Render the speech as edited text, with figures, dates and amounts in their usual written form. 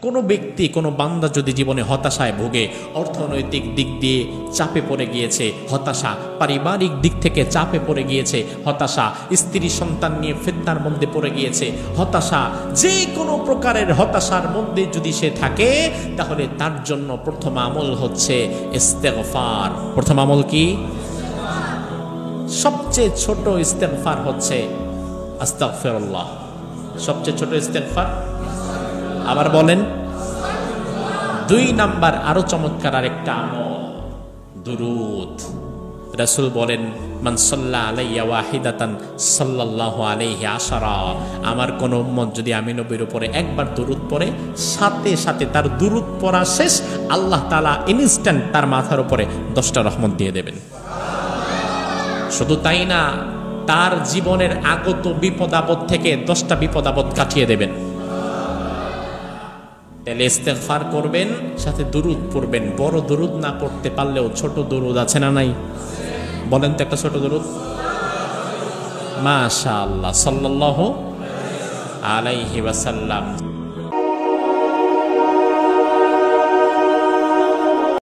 কোনো ব্যক্তি কোনো বান্দা যদি জীবনে হতাশায় ভোগে, অর্থনৈতিক দিক দিয়ে চাপে পড়ে গিয়েছে হতাশা, পারিবারিক দিক থেকে চাপে পড়ে গিয়েছে হতাশা, স্ত্রী সন্তান নিয়ে ফিতনার মধ্যে পড়ে গিয়েছে হতাশা, যে কোনো প্রকারের হতাশার মধ্যে যদি সে থাকে, তাহলে তার জন্য প্রথম আমল হচ্ছে ইস্তেগফার। প্রথম আমল কি? সবচেয়ে ছোট ইস্তেগফার হচ্ছে আস্তাগফিরুল্লাহ। সবচেয়ে ছোট ইস্তেগফার আবার বলেন। 2 নাম্বার আরো চমৎকার আরেকটা আমল, দুরূদ। রাসূল বলেন, মান সাল্লা আলাইয়া ওয়াহিদাতান সাল্লাল্লাহু আলাইহি আশারা। আমার কোন উম্মত যদি আমি নবীর উপরে একবার দুরূদ পড়ে, সাথে সাথে তার দুরূদ পড়া শেষ, আল্লাহ তাআলা ইনস্ট্যান্ট তার মাথার উপরে 10টা রহমত দিয়ে দেবেন। শুধু তাই না, তার জীবনের আগত বিপদ আপদ থেকে 10টা বিপদ আপদ কাটিয়ে দেবেন। তাহলে ইস্তেগফার করবেন, সাথে দুরূদ পড়বেন। বড় দুরূদ না পড়তে পারলেও ছোট দুরূদ আছে না নাই? বলেন তো একটা ছোট দুরূদ। মাশাআল্লাহ, সাল্লাল্লাহু আলাইহি ওয়াসাল্লাম।